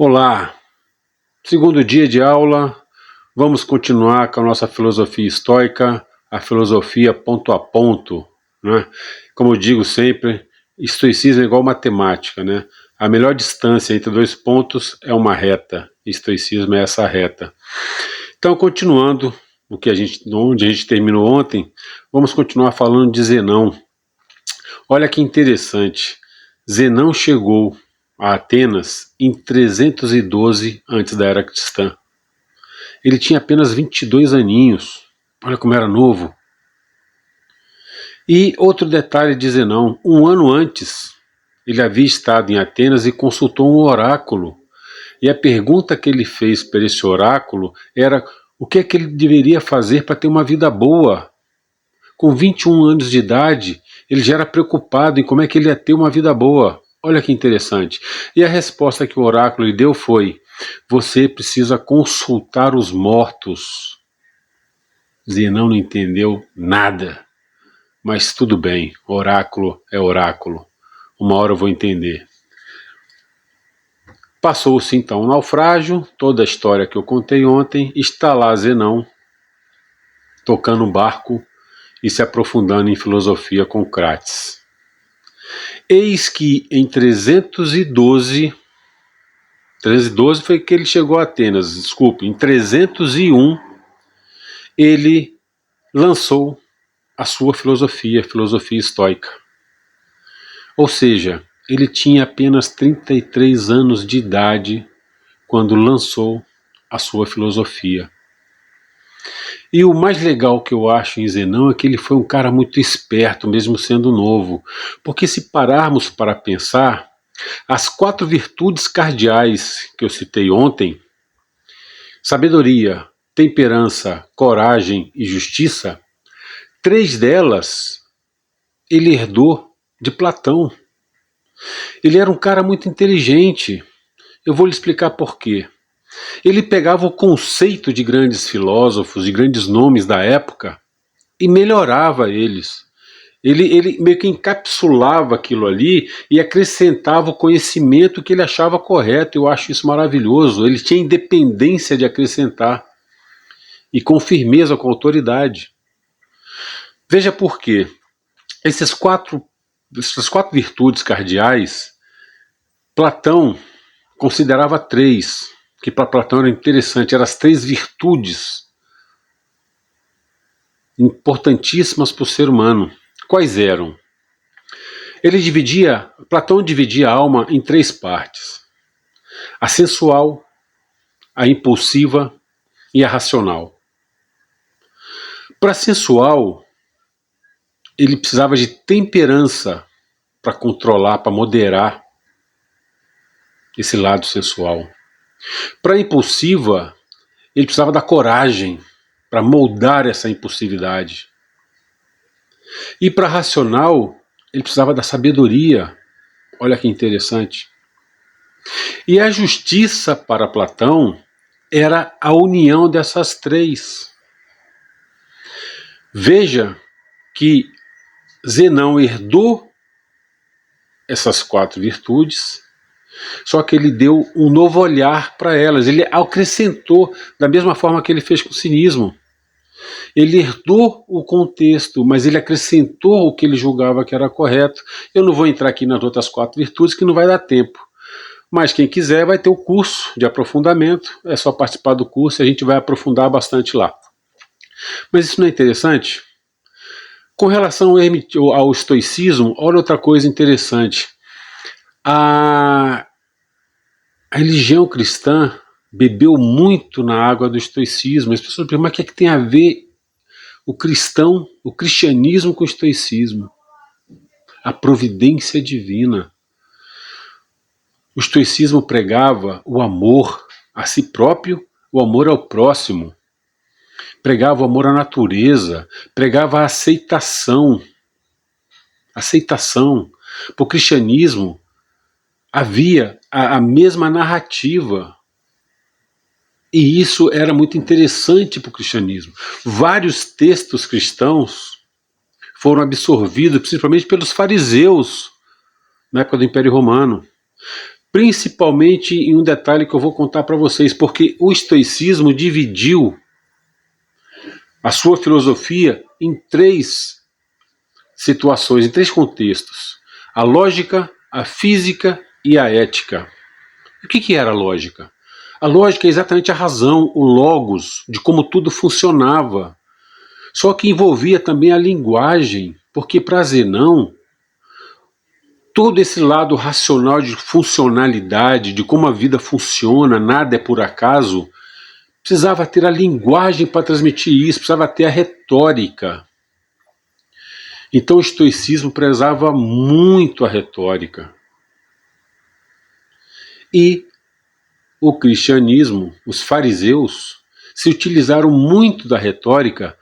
Olá, segundo dia de aula, vamos continuar com a nossa filosofia estoica, a filosofia ponto a ponto, né? Como eu digo sempre, estoicismo é igual matemática, né? A melhor distância entre dois pontos é uma reta, estoicismo é essa reta. Então, continuando onde a gente terminou ontem, vamos continuar falando de Zenão. Olha que interessante, Zenão chegou a Atenas em 312 antes da Era Cristã. Ele tinha apenas 22 aninhos. Olha como era novo. E outro detalhe de Zenão, um ano antes, ele havia estado em Atenas e consultou um oráculo. E a pergunta que ele fez para esse oráculo era o que é que ele deveria fazer para ter uma vida boa. Com 21 anos de idade, ele já era preocupado em como é que ele ia ter uma vida boa. Olha que interessante. E a resposta que o oráculo lhe deu foi: você precisa consultar os mortos. Zenão não entendeu nada. Mas tudo bem, oráculo é oráculo. Uma hora eu vou entender. Passou-se então o naufrágio, toda a história que eu contei ontem. Está lá Zenão, tocando um barco e se aprofundando em filosofia com Crates. Eis que em 312 foi que ele chegou a Atenas, desculpe, em 301 ele lançou a sua filosofia, filosofia estoica. Ou seja, ele tinha apenas 33 anos de idade quando lançou a sua filosofia. E o mais legal que eu acho em Zenão é que ele foi um cara muito esperto, mesmo sendo novo. Porque se pararmos para pensar, as 4 virtudes cardeais que eu citei ontem, sabedoria, temperança, coragem e justiça, 3 delas ele herdou de Platão. Ele era um cara muito inteligente. Eu vou lhe explicar por quê. Ele pegava o conceito de grandes filósofos, de grandes nomes da época e melhorava eles. Ele meio que encapsulava aquilo ali e acrescentava o conhecimento que ele achava correto. Eu acho isso maravilhoso. Ele tinha independência de acrescentar e com firmeza, com autoridade. Veja por quê. Essas quatro virtudes cardeais, Platão considerava 3, que para Platão era interessante, eram as 3 virtudes importantíssimas para o ser humano. Quais eram? Platão dividia a alma em 3 partes: a sensual, a impulsiva e a racional. Para a sensual, ele precisava de temperança para controlar, para moderar esse lado sensual. Para a impulsiva, ele precisava da coragem para moldar essa impulsividade. E para a racional, ele precisava da sabedoria. Olha que interessante. E a justiça para Platão era a união dessas 3. Veja que Zenão herdou essas 4 virtudes, só que ele deu um novo olhar para elas. Ele acrescentou, da mesma forma que ele fez com o cinismo. Ele herdou o contexto, mas ele acrescentou o que ele julgava que era correto. Eu não vou entrar aqui nas outras 4 virtudes, que não vai dar tempo. Mas quem quiser vai ter o curso de aprofundamento. É só participar do curso e a gente vai aprofundar bastante lá. Mas isso não é interessante? Com relação ao estoicismo, olha outra coisa interessante. A religião cristã bebeu muito na água do estoicismo. As pessoas perguntam, mas o que é que tem a ver o cristianismo com o estoicismo? A providência divina. O estoicismo pregava o amor a si próprio, o amor ao próximo. Pregava o amor à natureza, pregava a aceitação. Aceitação. Para o cristianismo havia a mesma narrativa. E isso era muito interessante para o cristianismo. Vários textos cristãos foram absorvidos, principalmente pelos fariseus, na época do Império Romano. principalmente em um detalhe que eu vou contar para vocês, porque o estoicismo dividiu a sua filosofia em três situações, em três contextos: a lógica, a física e a ética. O que era a lógica? A lógica é exatamente a razão, o logos, de como tudo funcionava. Só que envolvia também a linguagem, porque para Zenão, todo esse lado racional de funcionalidade, de como a vida funciona, nada é por acaso, precisava ter a linguagem para transmitir isso, precisava ter a retórica. Então o estoicismo prezava muito a retórica. E o cristianismo, os fariseus, se utilizaram muito da retórica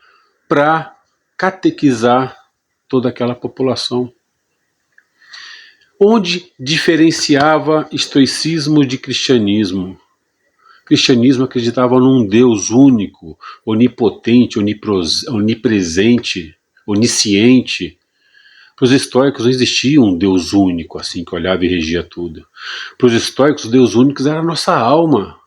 para catequizar toda aquela população. Onde diferenciava estoicismo de cristianismo? O cristianismo acreditava num Deus único, onipotente, onipresente, onisciente. Para os estoicos não existia um Deus único, assim, que olhava e regia tudo. Para os estoicos, o Deus único era a nossa alma.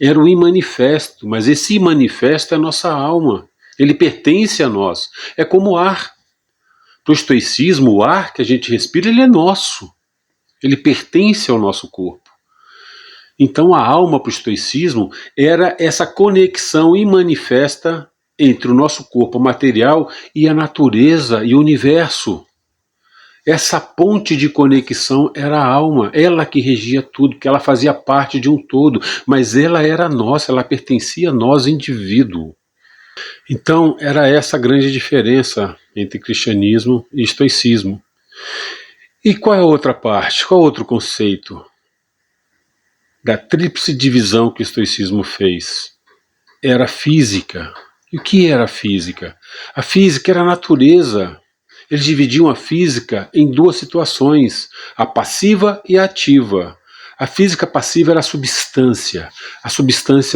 Era o imanifesto, mas esse imanifesto é a nossa alma. Ele pertence a nós. É como o ar. Para o estoicismo, o ar que a gente respira, ele é nosso. Ele pertence ao nosso corpo. Então a alma para o estoicismo era essa conexão imanifesta entre o nosso corpo material e a natureza e o universo. Essa ponte de conexão era a alma, ela que regia tudo, que ela fazia parte de um todo, mas ela era nossa, ela pertencia a nós, indivíduo. Então era essa a grande diferença entre cristianismo e estoicismo. E qual é a outra parte? Qual é o outro conceito da tríplice divisão que o estoicismo fez? Era a física. E o que era a física? A física era a natureza. Eles dividiam a física em duas situações, a passiva e a ativa. A física passiva era a substância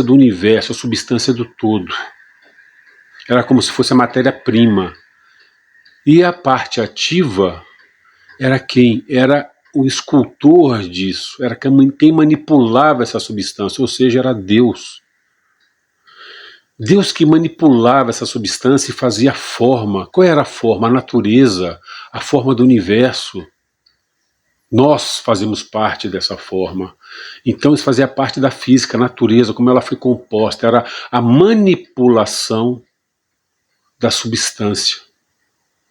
do universo, a substância do todo. Era como se fosse a matéria-prima. E a parte ativa era quem? Era o escultor disso, era quem manipulava essa substância, ou seja, era Deus. Deus que manipulava essa substância e fazia a forma. Qual era a forma? A natureza, a forma do universo. Nós fazemos parte dessa forma. Então isso fazia parte da física, a natureza, como ela foi composta. Era a manipulação da substância,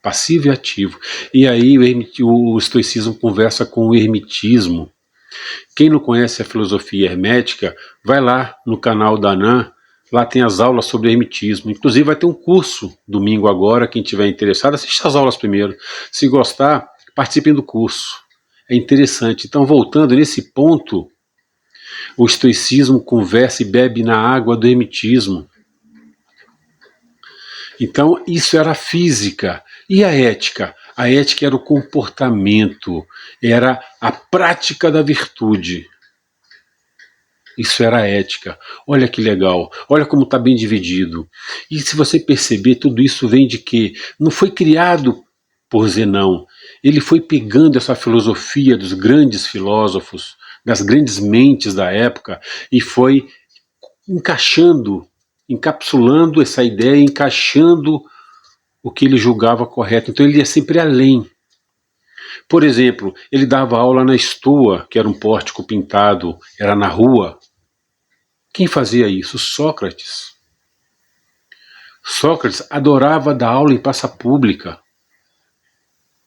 passivo e ativo. E aí o estoicismo conversa com o hermetismo. Quem não conhece a filosofia hermética, vai lá no canal da Anan. Lá tem as aulas sobre hermetismo. Inclusive vai ter um curso domingo agora. Quem tiver interessado, assista as aulas primeiro. Se gostar, participem do curso. É interessante. Então, voltando nesse ponto, o estoicismo conversa e bebe na água do hermetismo. Então, isso era a física. E a ética? A ética era o comportamento, era a prática da virtude. Isso era a ética. Olha que legal, olha como está bem dividido. E se você perceber, tudo isso vem de quê? Não foi criado por Zenão. Ele foi pegando essa filosofia dos grandes filósofos, das grandes mentes da época, e foi encaixando, encapsulando essa ideia, encaixando o que ele julgava correto. Então ele ia sempre além. Por exemplo, ele dava aula na Stoa, que era um pórtico pintado, era na rua. Quem fazia isso? Sócrates. Sócrates adorava dar aula em praça pública.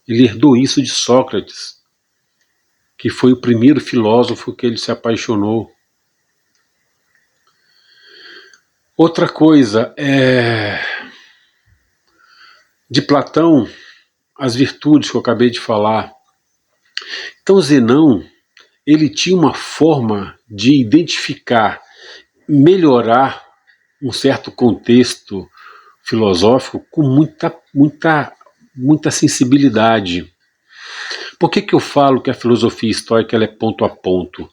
Ele herdou isso de Sócrates, que foi o primeiro filósofo que ele se apaixonou. Outra coisa, de Platão, as virtudes que eu acabei de falar. Então Zenão, ele tinha uma forma de identificar, melhorar um certo contexto filosófico com muita sensibilidade. Por que eu falo que a filosofia estoica ela é ponto a ponto?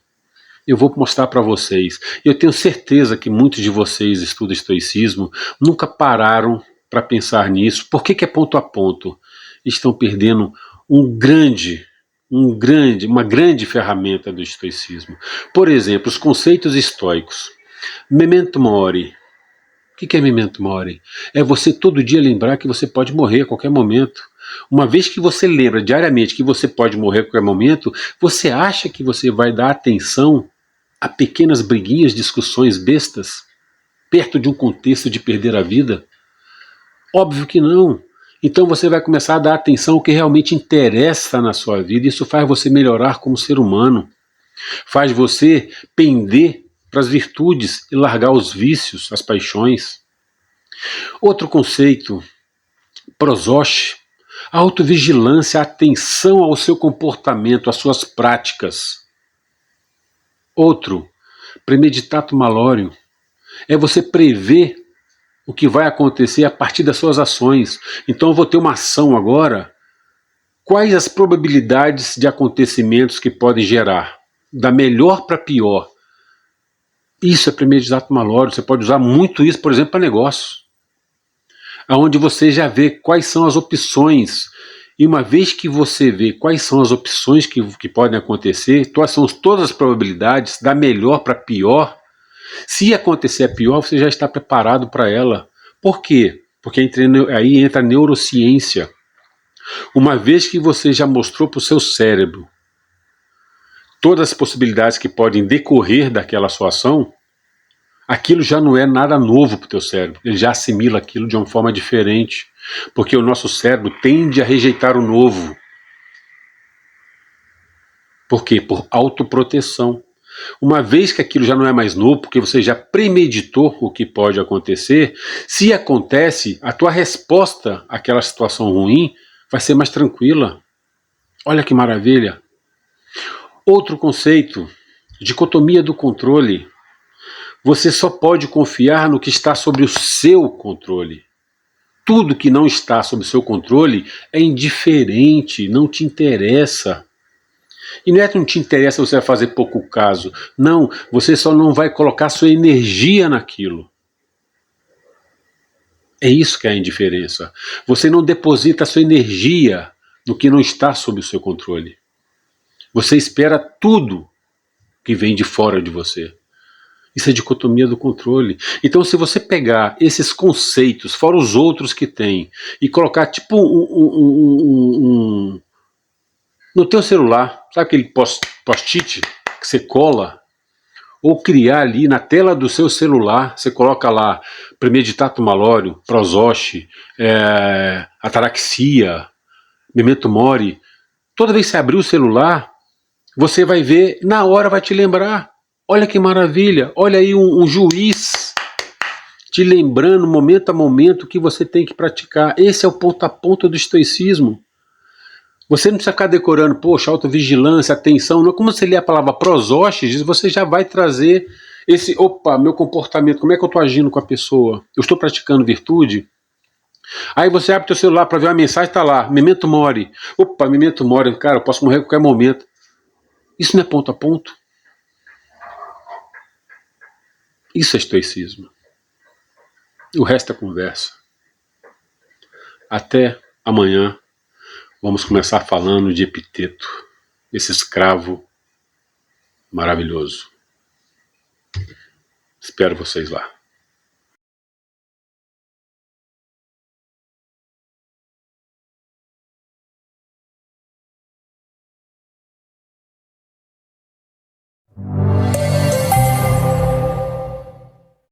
Eu vou mostrar para vocês. Eu tenho certeza que muitos de vocês estudam estoicismo, nunca pararam para pensar nisso. Por que é ponto a ponto? Estão perdendo um grande uma grande ferramenta do estoicismo. Por exemplo, os conceitos estoicos. Memento mori. O que é memento mori? É você todo dia lembrar que você pode morrer a qualquer momento. Uma vez que você lembra diariamente que você pode morrer a qualquer momento, você acha que você vai dar atenção a pequenas briguinhas, discussões bestas, perto de um contexto de perder a vida? Óbvio que não. Então você vai começar a dar atenção ao que realmente interessa na sua vida. Isso faz você melhorar como ser humano. Faz você pender para as virtudes e largar os vícios, as paixões. Outro conceito, prosoche, a autovigilância, a atenção ao seu comportamento, às suas práticas. Outro, premeditato malório, é você prever o que vai acontecer a partir das suas ações. Então eu vou ter uma ação agora, quais as probabilidades de acontecimentos que podem gerar? Da melhor para pior. Isso é premeditato malório, você pode usar muito isso, por exemplo, para negócios. Onde você já vê quais são as opções. E uma vez que você vê quais são as opções que podem acontecer, quais são todas as probabilidades, da melhor para pior, se acontecer a pior, você já está preparado para ela. Por quê? Porque aí entra a neurociência. Uma vez que você já mostrou para o seu cérebro todas as possibilidades que podem decorrer daquela sua ação, aquilo já não é nada novo para o teu cérebro. Ele já assimila aquilo de uma forma diferente. Porque o nosso cérebro tende a rejeitar o novo. Por quê? Por autoproteção. Uma vez que aquilo já não é mais novo, porque você já premeditou o que pode acontecer, se acontece, a tua resposta àquela situação ruim vai ser mais tranquila. Olha que maravilha. Outro conceito, dicotomia do controle. Você só pode confiar no que está sob o seu controle. Tudo que não está sob o seu controle é indiferente, não te interessa. E não é que não te interessa, você vai fazer pouco caso. Não, você só não vai colocar sua energia naquilo. É isso que é a indiferença. Você não deposita sua energia no que não está sob o seu controle. Você espera tudo que vem de fora de você. Isso é dicotomia do controle. Então, se você pegar esses conceitos, fora os outros que tem, e colocar tipo no teu celular, sabe aquele post-it que você cola? Ou criar ali na tela do seu celular, você coloca lá premeditato malório, prosoche, ataraxia, memento mori. Toda vez que você abrir o celular, você vai ver, na hora vai te lembrar. Olha que maravilha, olha aí um juiz te lembrando momento a momento que você tem que praticar. Esse é o ponto a ponto do estoicismo. Você não precisa ficar decorando, poxa, autovigilância, atenção. Não, como você lê a palavra prosóstes, você já vai trazer esse, opa, meu comportamento, como é que eu estou agindo com a pessoa? Eu estou praticando virtude? Aí você abre o teu celular para ver uma mensagem, está lá, memento mori. Opa, memento mori, cara, eu posso morrer a qualquer momento. Isso não é ponto a ponto? Isso é estoicismo. O resto é conversa. Até amanhã. Vamos começar falando de Epiteto, esse escravo maravilhoso. Espero vocês lá.